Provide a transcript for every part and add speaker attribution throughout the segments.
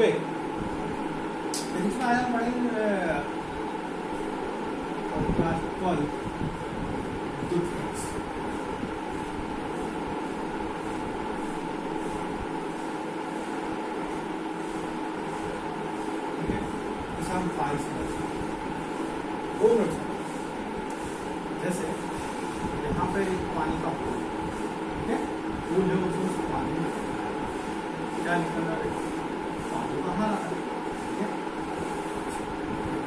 Speaker 1: पे फिजिक्स में आया हमारी क्लास 12 विद्युत फ्लक्स। ठीक है, इसे हम फाइल समझते हैं। 2 मिनट जैसे यहाँ पे एक पानी का पूल, ठीक है, पूल है, उसमें पानी क्या निकल रहा है, पानी बाहर आ रहा है। ठीक है,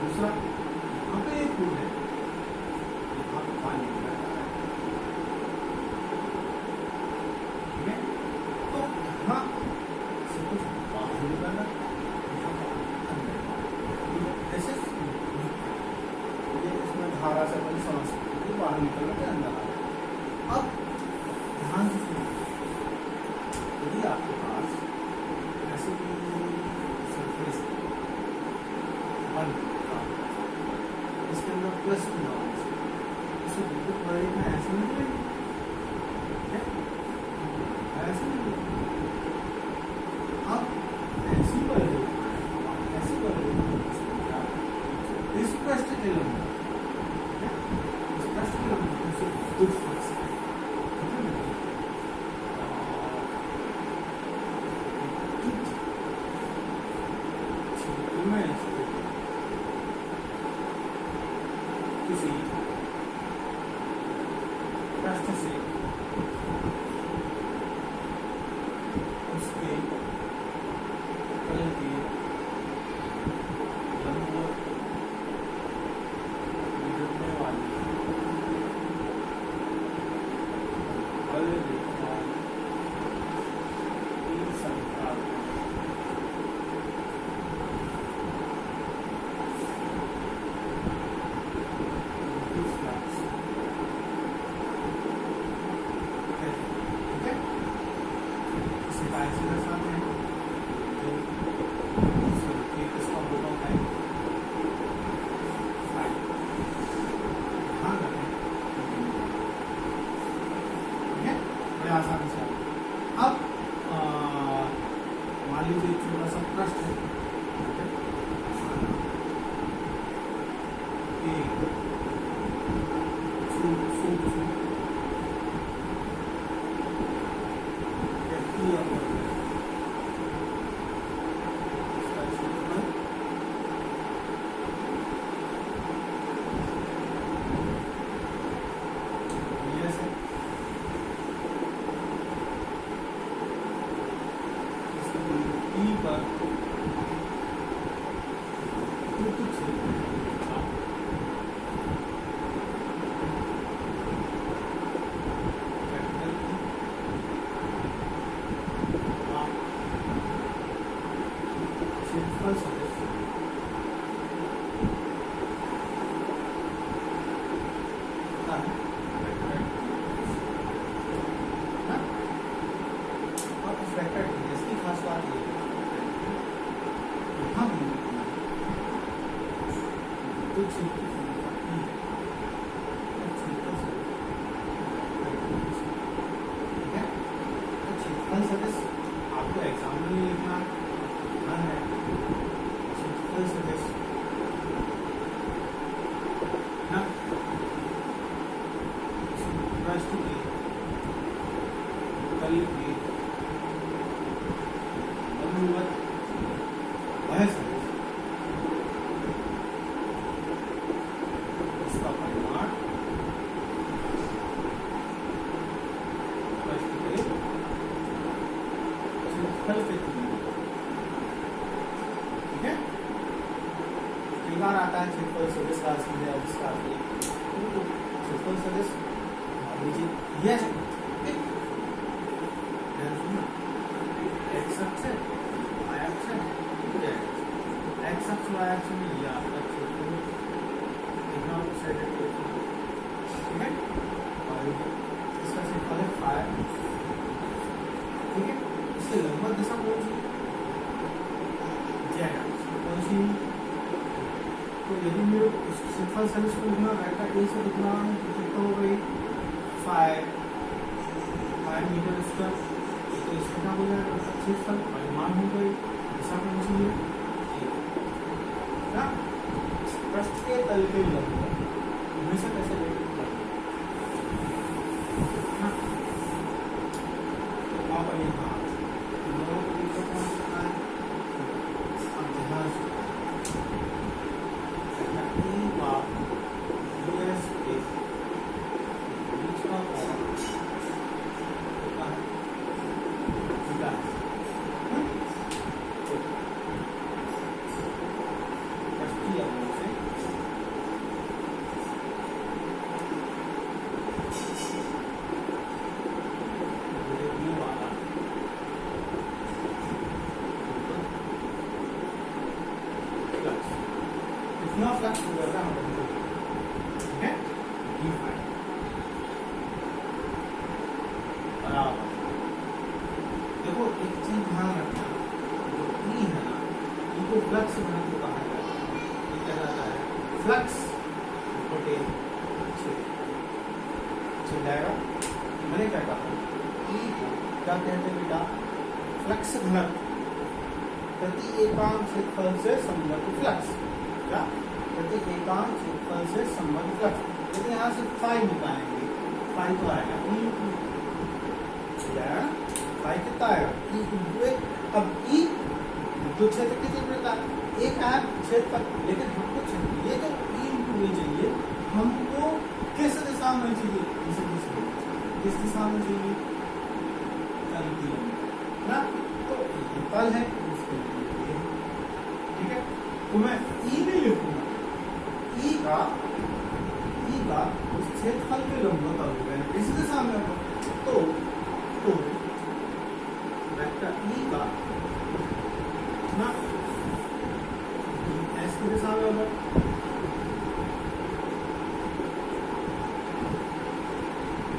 Speaker 1: दूसरा यहाँ पे एक पूल है, यहाँ पे पानी निकल रहा है। ठीक है, तो यहाँ से कुछ बाहर निकल रहा है, यहाँ पर अंदर जैसे इसमें धारा से अपन समझ सकते हैं, बाहर निकल रहा है, अंदर आ रहा है। अब ध्यान से सुनिए, यदि आपके पास ऐसे भी सरफेस वन इसके अंदर प्लस की नॉलेज इसमें विद्युत प्रवाह में ऐसे नहीं मिलेगी, ऐसे नहीं मिलेगी। अब ऐसी प्रवाह ऐसी प्रवाह इस प्रश्न के लिए विद्युत फ्लक्स किसी प्रश्न से उसके तल के लंबवत गुजरने वाली बल रेखाओं की संख्या आसानी से। अब मान लीजिए छोटा सा प्रश्न है, इसकी खास बात ये यहाँ भी कुछ आपको एग्जाम में लिखना है, क्षेत्रफल सदिश प्रश्न के तल के लंबवत वह सदिश उसका परिमाण प्रश्न के क्षेत्रफल से ठीक है। कई बार आता है क्षेत्रफल सदिश का क्षेत्रफल सदिश यह एक्स अक्ष है, वाई अक्ष है, एक्स अक्ष वाई अक्ष में यह आपका क्षेत्रफल कितना सेट है, ठीक है। और इसका क्षेत्रफल है फाइव, ठीक है। इसके लंबवत दिशा कौन सी, जेड अक्ष कौन सी। तो यदि मेरे क्षेत्रफल सदिश को लिखना रहता ए से लिखना तो हो गई 5 मीटर स्क्वायर, तो इसका क्या हो जाएगा, क्षेत्रफल परिमाण हो गई, दिशा को चाहिए ना, पृष्ठ के तल के लंबवत हमेशा कैसे लेंगे ना, आप यहाँ दोनों को बीच में कौन सा है, अब ध्यान से ई बार यूएस के बीच का कोण कितना है, थीटा है। पृष्ठीय कोण से बी वाला फ्लक्स, कितना फ्लक्स होगा हमारे, ठीक है, डी फाइव बराबर। देखो एक चीज ध्यान रखना, जो ई है ना, ई को फ्लक्स घनत्व कहा जाता है, ये क्या जाता है फ्लक्स पोटेंशियल जाएगा। मैंने क्या कहा, ई को क्या कहते हैं बेटा, फ्लक्स घनत्व प्रति एकांक क्षेत्रफल से संबद्ध फ्लक्स, क्या प्रति एकांक क्षेत्रफल से संबद्ध फ्लक्स। यदि यहाँ से फाइव निकालेंगे, फाइव तो आएगा ई फाइव कितना आएगा, ई इंटू ए। अब ई जो क्षेत्र की तीव्रता एक है क्षेत्रफल, लेकिन हमको चाहिए तो ई इंटू ए चाहिए, हमको किस दिशा में चाहिए, इस दिशा में चाहिए, तल की लंबाई ना, तो तल है उसके लिए, ठीक है। तो मैं ई में लिखूंगा, ई का उस क्षेत्रफल के लंबवत होगा, इस दिशा में होगा, तो वेक्टर ई का ना एस की दिशा में होगा,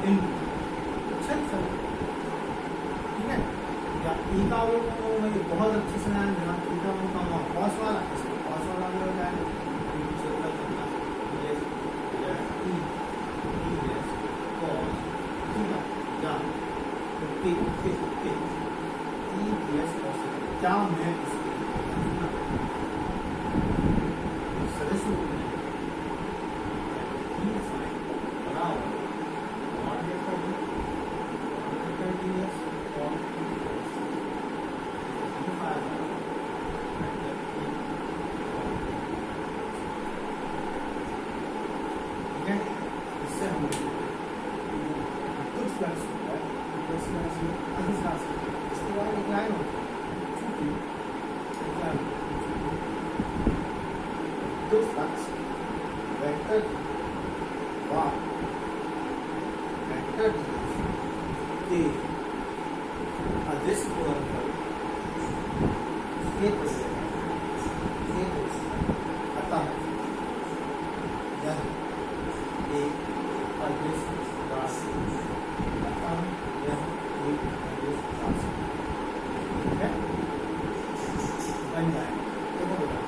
Speaker 1: इन क्षेत्रफल, ठीक है। या ई का वो मुझे बहुत अच्छे से ध्यान देना, थीटा में कमा कॉस वाला, इसको कॉस वाला भी हो जाएगा, क्षेत्रफल कितना ये ई एस कॉस थीटा या के ई एस कॉस क्या मैं इसके सदस्य रूप में ई फाइन बराबर और वेक्टर डी एस और ई फाइन वेक्टर ई, ठीक है। इससे हम कुछ फ्लक्स होता है, इसके बाद एक लाइन होती है, तो फ्लक्स वेक्टर वार वेक्टर के अदिश गुणनफल अतः यह एक अदिश राशि, अतः यह एक अदिश राशि, ठीक है, बन जाएगा। देखो बेटा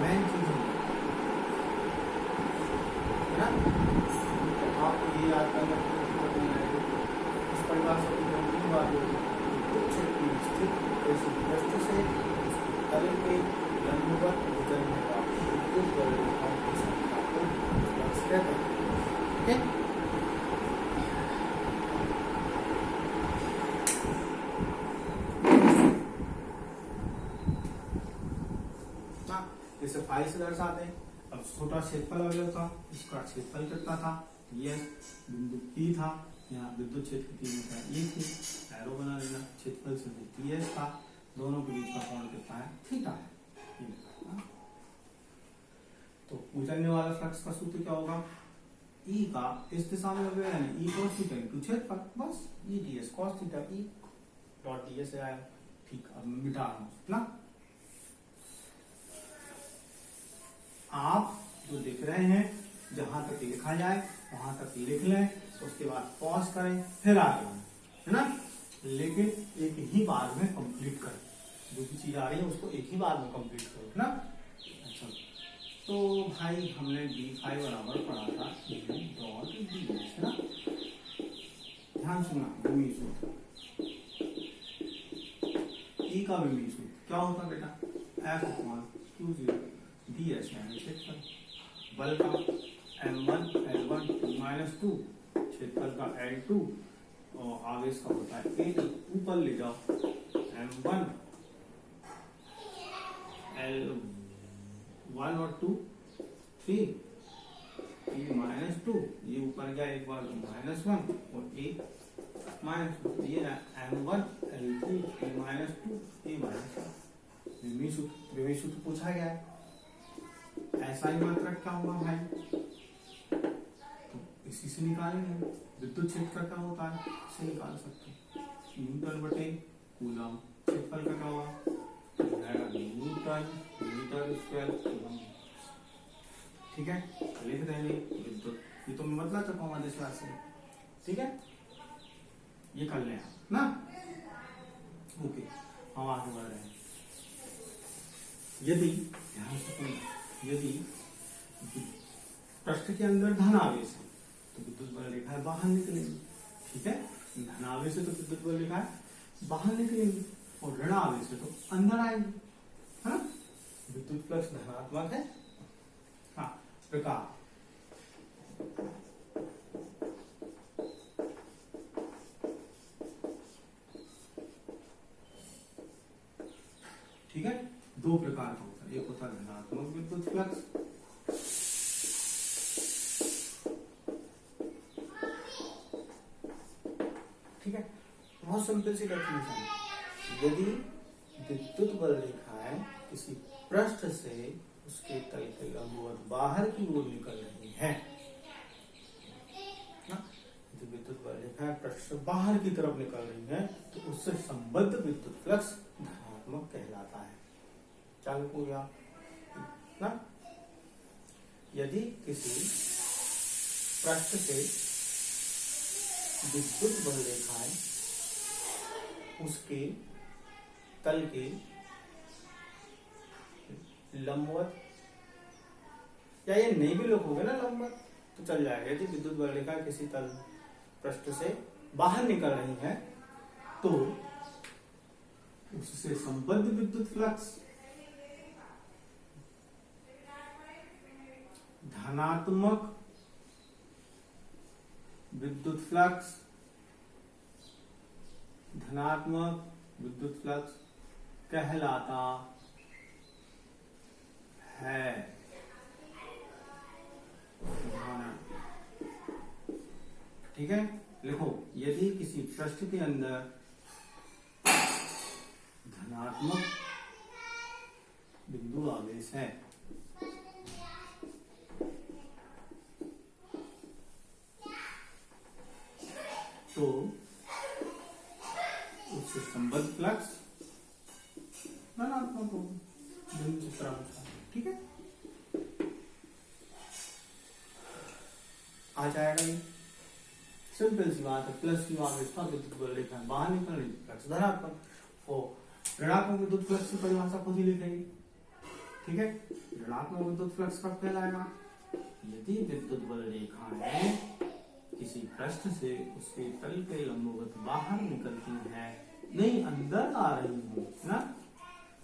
Speaker 1: मेन चीज है ना, तो आप ये याद करना, इस परिभाषा की तीन बात होगी, कुछ क्षेत्र में स्थित ऐसी पृष्ठ से तल के लंबवत गुजरने का विद्युत परिवर्तन की संख्या को फ्लक्स कहते हैं, ठीक है। इसे फाइव से दर्शाते हैं। अब छोटा क्षेत्रफल अवयव था, इसका क्षेत्रफल कितना था, ये बिंदु P था, यहाँ विद्युत क्षेत्र की तीव्रता ये थी, एरो बना लेना, क्षेत्रफल से TS था, दोनों के बीच का कोण कितना है, थीटा है। तो उतरने वाला फ्लक्स का सूत्र क्या होगा, E का इस दिशा में अवयव यानी E cos थीटा इनटू क्षेत्रफल, बस E ds cos theta E dot ds आया, ठीक। अब मिटा रहा हूँ ना, आप जो लिख रहे हैं जहां तक लिखा जाए वहां तक लिख लें, उसके बाद पॉज करें, फिर आगे बढ़ें, है ना। लेकिन एक ही बार में कंप्लीट करें, जो भी चीज आ रही है उसको एक ही बार में कंप्लीट करो, है ना। अच्छा, तो भाई हमने d5 बराबर पढ़ा था डॉट ds, है ना। ध्यान सुनना, विमीय सूत्र, E का विमीय सूत्र क्या होता बेटा, F/Q0 ds यानी क्षेत्रफल, बल का M1 L1 -2, क्षेत्रफल का L2 और आवेश का होता है A2। ऊपर ले जाओ, M1 L1 और 2 3 -2, ये ऊपर गया एक बार -1 और A -2, ये M1 L2 -2 A -1। विमीय सूत्र पूछा गया है, ऐसा ही मात्रक क्या होगा भाई, तो इसी से निकालेंगे। विद्युत क्षेत्र क्या होता है, इसे निकाल सकते हैं, न्यूटन बटे कूलम। क्षेत्रफल का क्या होगा, न्यूटन मीटर स्क्वायर कूलम। ठीक है, लिख देंगे विद्युत, ये तो मैं बतला चुका हूँ आदेश राशि, ठीक है, ये कर लें ना। ओके, हम आगे बढ़ रहे हैं। यदि ध्यान से सुनना, यदि पृष्ठ के अंदर धन आवेश है तो विद्युत बल रेखा बाहर निकलेगी, ठीक है, धन आवेश है तो विद्युत बल रेखा बाहर निकलेगी, और ऋण आवेश है तो अंदर आएगी, है ना। विद्युत फ्लक्स धनात्मक है, हाँ, प्रकार ठीक है, दो प्रकार का होता है, एक होता है धनात्मक विद्युत फ्लक्स, ठीक है, बहुत सिंपल सी डेफिनेशन। यदि विद्युत बल रेखाएं किसी पृष्ठ से उसके तल के लंबवत बाहर की ओर निकल रही हैं, यदि विद्युत बल रेखाएं पृष्ठ से बाहर की तरफ निकल रही हैं तो उससे संबद्ध विद्युत फ्लक्स धनात्मक कहलाता है। चालू हो गया ना। यदि किसी पृष्ठ से विद्युत बल रेखाएं उसके तल के लंबवत, या ये नहीं भी लिखोगे ना लंबवत तो चल जाएगा। यदि विद्युत बल रेखा किसी तल पृष्ठ से बाहर निकल रही है तो उससे संबद्ध विद्युत फ्लक्स धनात्मक विद्युत फ्लक्स, धनात्मक विद्युत फ्लक्स कहलाता है। ठीक है, लिखो, यदि किसी पृष्ठ के अंदर धनात्मक बिंदु आवेश है तो उससे संबद्ध फ्लक्स धनात्मक होगा, बिंदु चित्रानुसार, ठीक है, आ जाएगा ये सिंपल सी बात है। प्लस क्यू आवेश था, विद्युत बल रेखा बाहर निकल रही, फ्लक्स धनात्मक, और ऋणात्मक विद्युत फ्लक्स की परिभाषा खुद ही लिखेंगे, ठीक है। ऋणात्मक विद्युत फ्लक्स कब कहलाएगा, यदि विद्युत बल रेखाएं किसी पृष्ठ से उसके तल के लंबवत बाहर निकलती है, नहीं अंदर आ रही हो ना।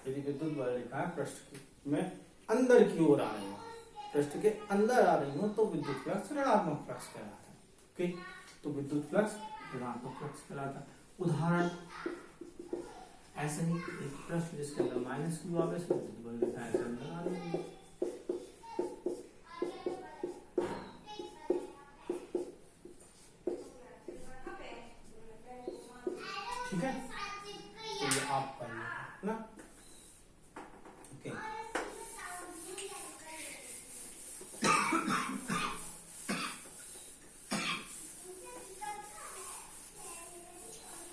Speaker 1: यदि विद्युत बल रेखाएं पृष्ठ में अंदर की ओर आ रही हो, पृष्ठ के अंदर आ रही हो, तो विद्युत फ्लक्स ऋणात्मक फ्लक्स कहलाता है। ओके, तो विद्युत फ्लक्स ऋणात्मक फ्लक्स कहलाता है। उदाहरण ऐसे ही एक पृष्ठ जिसके अंदर माइनस क्यू आवेश है, विद्युत बल रेखाएं अंदर आ रही है, ठीक है, तो ये आप कर लो ना। ओके,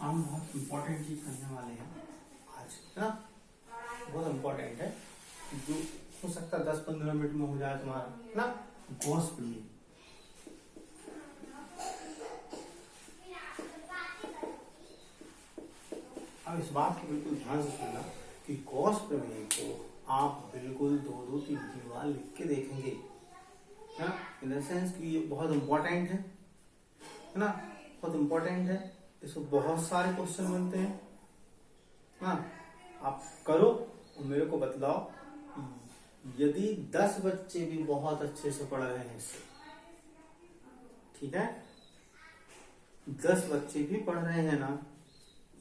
Speaker 1: हम बहुत इंपॉर्टेंट चीज करने वाले हैं आज ना, बहुत इंपॉर्टेंट है, जो हो सकता है 10-15 मिनट में हो जाए तुम्हारा ना, गॉस प्रमेय। अब इस बात को बिल्कुल ध्यान से सुनना कि गॉस प्रमेय को आप बिल्कुल 2-2, 3-3 बार लिख के देखेंगे ना, इन द सेंस कि ये बहुत इंपॉर्टेंट है ना, बहुत इंपॉर्टेंट है, इसको बहुत सारे क्वेश्चन बनते हैं ना, आप करो और मेरे को बतलाओ। यदि 10 बच्चे भी बहुत अच्छे से पढ़ रहे हैं इससे, ठीक है, 10 बच्चे भी पढ़ रहे हैं ना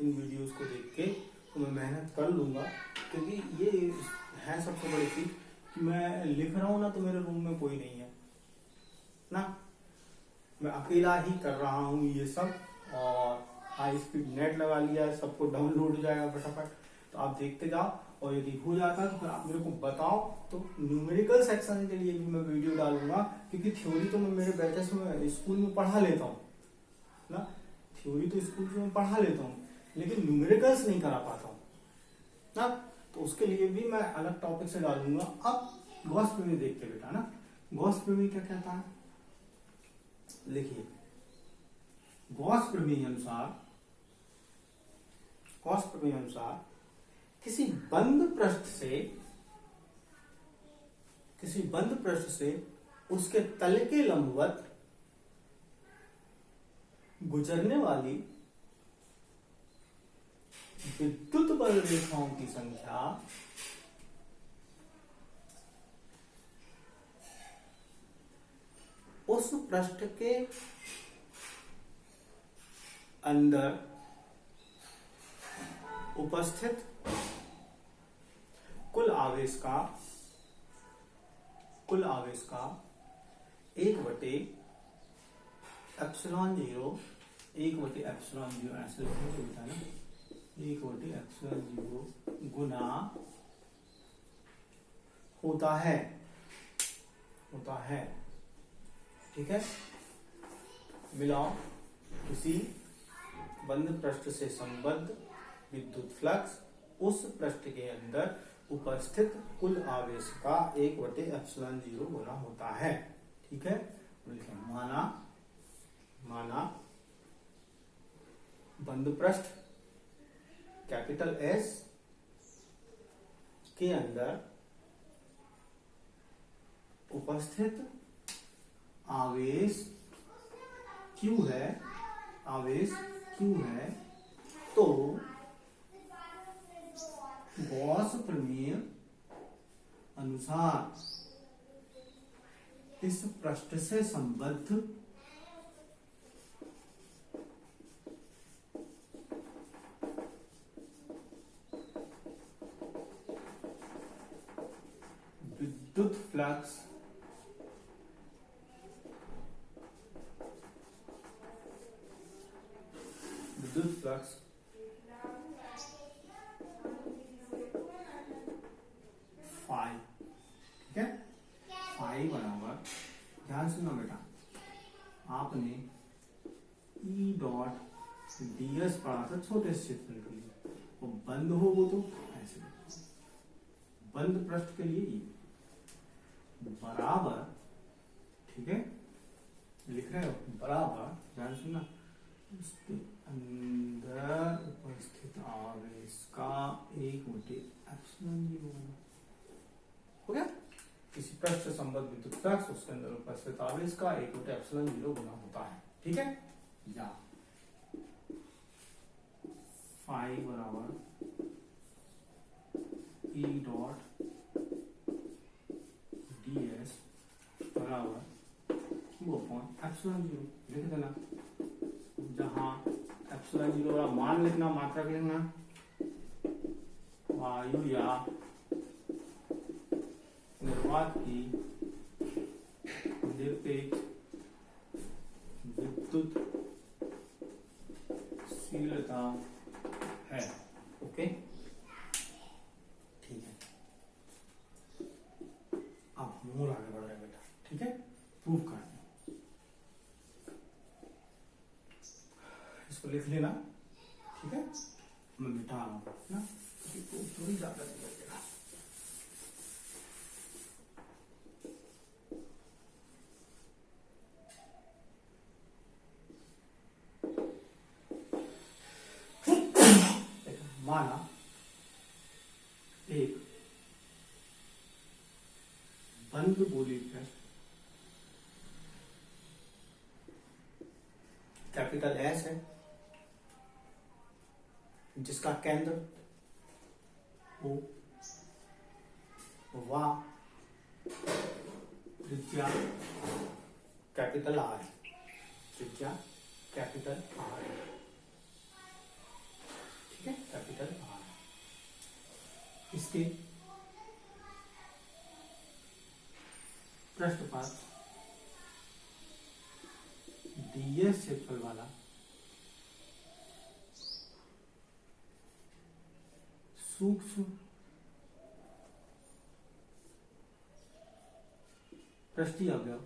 Speaker 1: इन वीडियोस को देख के, तो मैं मेहनत कर लूंगा। क्योंकि ये है सबसे बड़ी चीज कि मैं लिख रहा हूं ना, तो मेरे रूम में कोई नहीं है ना, मैं अकेला ही कर रहा हूँ ये सब। और हाई स्पीड नेट लगा लिया है, सबको डाउनलोड हो जाएगा फटाफट, तो आप देखते जाओ। और यदि हो जाता है तो फिर आप मेरे को बताओ, तो न्यूमेरिकल सेक्शन के लिए भी मैं वीडियो डालूंगा। क्योंकि थ्योरी तो मैं मेरे बैचेस में स्कूल में पढ़ा लेता हूँ ना, थ्योरी तो स्कूल में पढ़ा लेता हूँ, लेकिन न्यूमेरिकल्स नहीं करा पाता हूँ ना, तो उसके लिए भी मैं अलग टॉपिक से डालूंगा। अब गॉस प्रमेय देखते बेटा ना, गॉस प्रमेय क्या कहता है, लिखिए। गॉस प्रमेय अनुसार किसी बंद पृष्ठ से उसके तल के लंबवत गुजरने वाली विद्युत बल रेखाओं की संख्या उस पृष्ठ के अंदर उपस्थित कुल आवेश का 1/ε0 ऐसे लिखा ना, 1/ε0 गुना होता है, ठीक है। मिलाओ, किसी बंद पृष्ठ से संबद्ध विद्युत फ्लक्स उस पृष्ठ के अंदर उपस्थित कुल आवेश का 1/ε0 गुना होता है, ठीक है। माना बंद पृष्ठ कैपिटल एस के अंदर उपस्थित आवेश Q है, तो गॉस प्रमेय अनुसार इस पृष्ठ से संबद्ध विद्युत फ्लक्स फाई, ठीक है। फाई बराबर, ध्यान सुनो बेटा, आपने E डॉट ds पढ़ा था छोटे क्षेत्र के लिए, वो बंद हो वो तो ऐसे, बंद पृष्ठ के लिए E बराबर, ठीक है, लिख रहे हो, बराबर, ध्यान सुनना, उसके अंदर उपस्थित आवेश का 1/ε0 हो गया। किसी पृष्ठ से संबद्ध विद्युत फ्लक्स उसके अंदर उपस्थित आवेश का 1/ε0 गुना होता है, ठीक है। या फाई बराबर E डॉट ds बराबर ε0 लिख देना। जहां ε0 मान लिखना, मात्रक लिखना, वायु या निर्वात की निरपेक्ष विद्युतशीलता है, ओके, ठीक है। अब मोर आगे बढ़ रहे हैं बेटा, ठीक है, प्रूव करना, इसको लिख लेना, ठीक है। मैं मिटा रहा हूं ना, थोड़ी ज्यादा लगेगा। माना एक बंद गोली पृष्ठ कैपिटल एस है, जिसका केंद्र ओ, वा, त्रिज्या कैपिटल आर, त्रिज्या कैपिटल आर, ठीक है, कैपिटल आर। इसके पृष्ठ पर डीएस क्षेत्रफल वाला सूक्ष्म पृष्ठीय अवयव,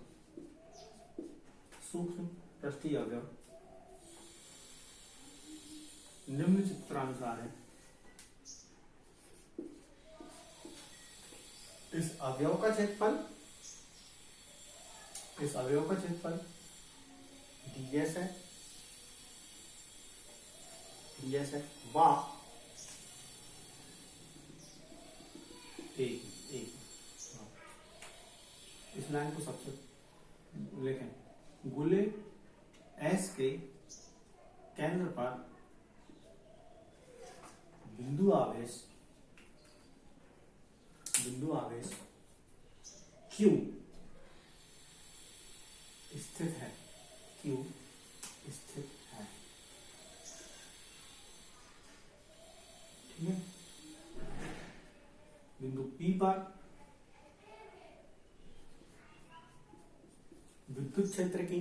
Speaker 1: सूक्ष्म पृष्ठीय अवयव निम्न चित्रानुसार है। इस अवयव का क्षेत्रफल डीएस है, वा एक इस लाइन को सबसे लिखें। गोले एस के केंद्र पर बिंदु आवेश Q स्थित है, ठीक है। बिंदु P पर विद्युत क्षेत्र की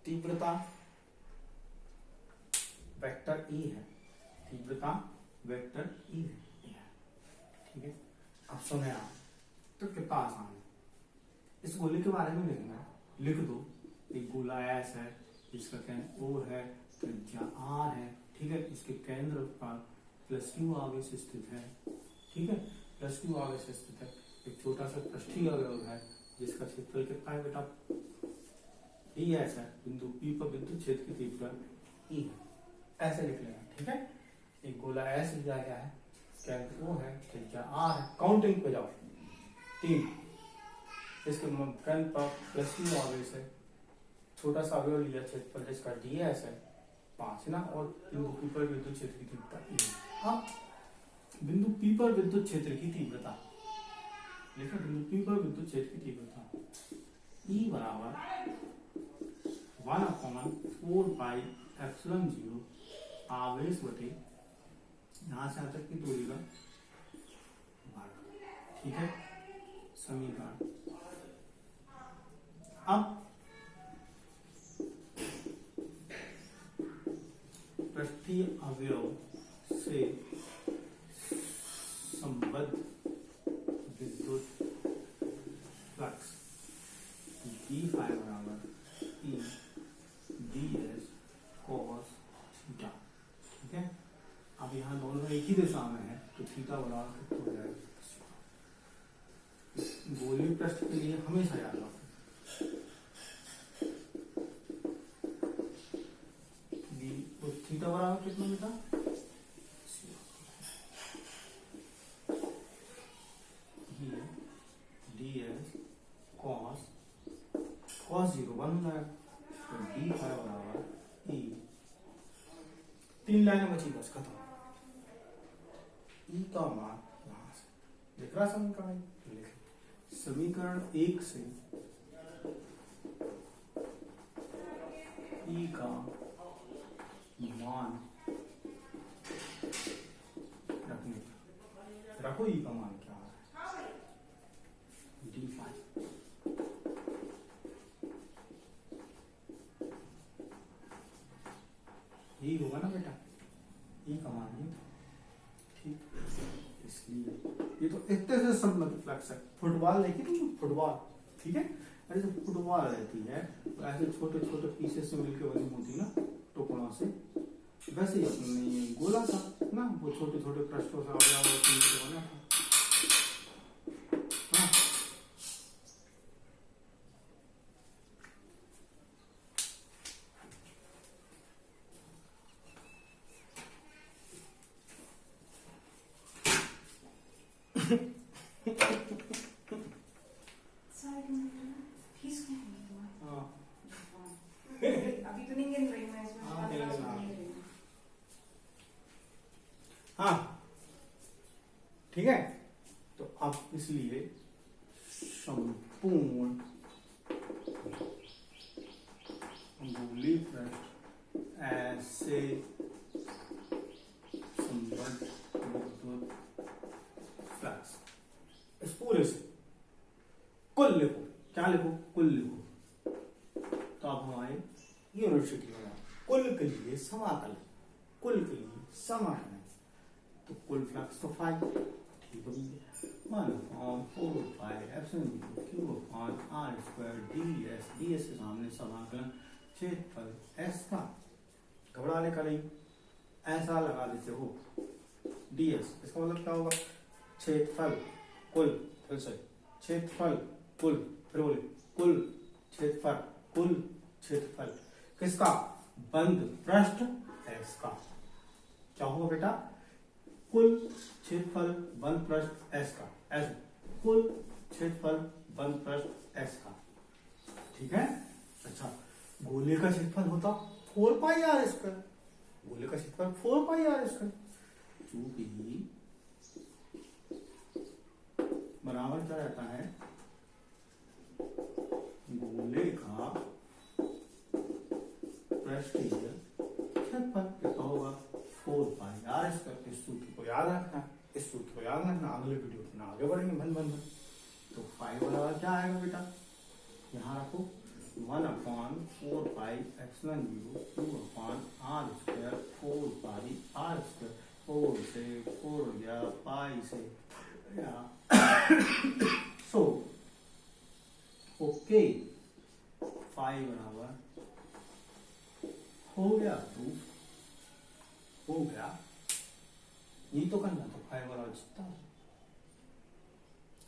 Speaker 1: तीव्रता वेक्टर E है, ठीक है। अब सुने आप, तो कितना आसान है। इस गोले के बारे में लिखना है, लिख दो। एक गोला एस है जिसका केंद्र O है, त्रिज्या R है, ठीक है। इसके केंद्र पर +Q आवेश स्थित है, ठीक है, +Q आवेश स्थित है। एक छोटा सा पृष्ठीय अवयव है जिसका क्षेत्रफल कितना है बेटा, ds है। बिंदु P पर विद्युत क्षेत्र की तीव्रता E है, ऐसे लिख लेना, ठीक है। एक गोला S दिया गया है, केंद्र O है, त्रिज्या R है। काउंटिंग पे जाओ, 3। इसके केंद्र पर +Q आवेश है, छोटा सा अवयव लिया क्षेत्रफल जिसका ds है 5 ना, और बिंदु P पर विद्युत क्षेत्र की तीव्रता E है। अब बिंदु P पर विद्युत क्षेत्र की तीव्रता लिखा, बिंदु P पर विद्युत क्षेत्र की तीव्रता E बराबर 1/4πε0 आवेश बटे यहां से यहां तक की दूरी का भाग, ठीक है, समीकरण। अब पृष्ठीय अवयव से संबद्ध विद्युत फ्लक्स d फाई बराबर E ds cos थीटा, ठीक है। अब यहाँ दोनों एक ही दिशा में है तो थीटा बराबर कितना हो जाएगा, गोलीय पृष्ठ के लिए हमेशा याद रखो थीटा बराबर कितना बेटा, ds cos 0 1 हो जाएगा, तो d फाई बराबर E, 3 लाइनें बची बस, खत्म। E का मान यहां से लिख रहा समीकरण, समीकरण 1 से E का मान रखने, रखो E का मान क्या है, d5, यही होगा ना बेटा, E का मान ये, ठीक। इसलिए ये तो इतने से संबंधित फ्लक्स है। फुटबॉल देखिए तुम, फुटबॉल, ठीक है, ऐसे फुटबॉल रहती है तो ऐसे छोटे छोटे पीसेस से मिलकर बनी होती है ना, टुकड़ों से, वैसे ही ये गोला था ना, वो छोटे छोटे पृष्ठों से बना था। हाँ ठीक है। तो अब इसलिए संपूर्ण गोली पृष्ठ ऐसे संबद्ध विद्युत फ्लक्स, इस पूरे से कुल लिखो, क्या लिखो, कुल लिखो। तो अब हमारे यूनिवर्सिटी बना कुल के लिए समाकलन, कुल के लिए समाकलन, तो कुल फ्लक्स तो 5, ठीक हो गया। 1/4 epsilon Q upon R square ds, ds के सामने समाकलन क्षेत्रफल s का, घबराने का नहीं, ऐसा लगा देते हो ds, इसका मतलब क्या होगा, क्षेत्रफल कुल, फिर से क्षेत्रफल कुल, फिर बोले कुल क्षेत्रफल, कुल क्षेत्रफल किसका, बंद पृष्ठ s का। क्या होगा बेटा, कुल क्षेत्रफल बंद पृष्ठ s का, ऐसे कुल क्षेत्रफल बंद पृष्ठ s का, ठीक है। अच्छा, गोले का क्षेत्रफल होता 4 पाई आर स्क्वायर, गोले का क्षेत्रफल 4 पाई आर स्क्वायर, चूंकि बराबर क्या रहता है, गोले का पृष्ठीय क्षेत्रफल कितना होगा, 4 पाई आर स्क्वायर। इस सूत्र को याद रखना, इस सूत्र को याद रखना, अगले वीडियो में आगे बढ़ेंगे भन भन भन। तो 5 बराबर क्या आएगा बेटा, यहाँ रखो 1/4 pi epsilon 0 2/r square 4 pi R square, 4 से 4 गया, पाई से सो ओके 5 बराबर हो गया, प्रूफ हो गया, ये तो करना तो 5 बराबर जितना,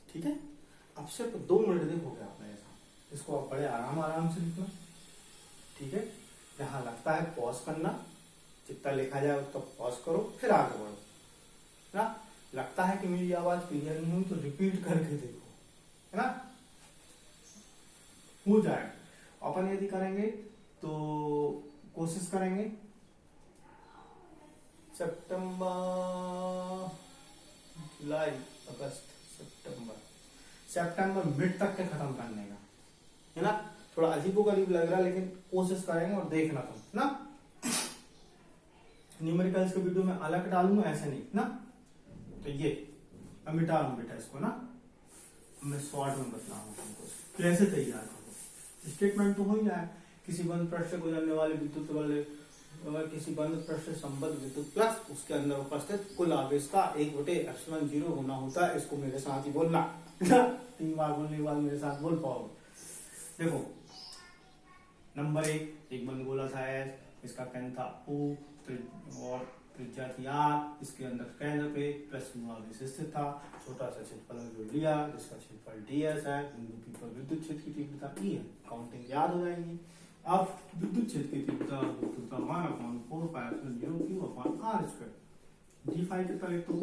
Speaker 1: ठीक है। अब सिर्फ 2 मिनट देखोगे आपने ऐसा, इसको आप बड़े आराम से लिखना, ठीक है। जहां लगता है पॉज करना, जितना लिखा जाए उतना पॉज करो, फिर आगे बढ़ो ना। लगता है कि मेरी आवाज क्लियर नहीं हुई तो रिपीट करके देखो, है ना, हो जाएगा। अपन यदि करेंगे तो कोशिश करेंगे सितंबर, जुलाई, अगस्त, सितंबर मिड तक के खत्म करने का, है ना। थोड़ा अजीबोगरीब लग रहा है लेकिन कोशिश करेंगे, और देखना तुम ना, न्यूमेरिकल्स के वीडियो में अलग डालूंगा, ऐसे नहीं ना। तो ये अब मिटा लूं बेटा इसको ना, मैं शॉर्ट में बतलाऊंगा तुमको कैसे तैयार करो। स्टेटमेंट तो हो ही जाए, किसी बंद पृष्ठ से गुजरने वाले विद्युत वाले, अगर किसी बंद पृष्ठ से संबद्ध विद्युत प्लस उसके अंदर उपस्थित कुल आवेश का 1/ε0 होना होता है। इसको मेरे साथ ही बोलना 3 बार बोलने के बाद मेरे साथ बोल पाओगे। देखो नंबर 1, एक बंद गोला था एस, इसका केंद्र था O और त्रिज्या थी R, इसके अंदर केंद्र पे प्लस आवेश स्थित था। छोटा सा क्षेत्रफल जो लिया जिसका क्षेत्रफल ds है, बिंदु P पर विद्युत क्षेत्र की तीव्रता E है, काउंटिंग याद हो जाएगी। अब विद्युत क्षेत्र की तीव्रता 1/4 pi epsilon 0 Q upon r square, d phi कितना लिख दो,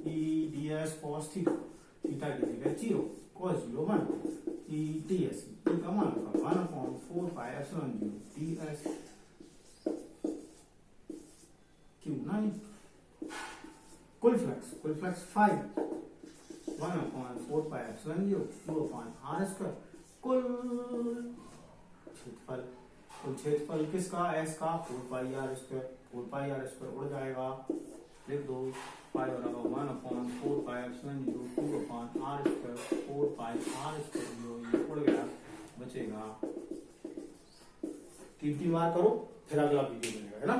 Speaker 1: E ds cos theta, theta की जगह 0 cos 0 1 E ds, E का मान 1/4 पाई एप्सिलॉन 0 ds क्यों नहीं। कुल flux 5 1/4 pi epsilon 0 Q upon r square, कुल क्षेत्रफल किसका, s का 4 पाई आर स्क्वायर उड़ जाएगा, लिख दो 5 बराबर 1/4 pi epsilon 0 Q upon r square 4 pi R square, ये उड़ गया, बचेगा 3 बार करो, फिर अगला वीडियो बनेगा, है ना।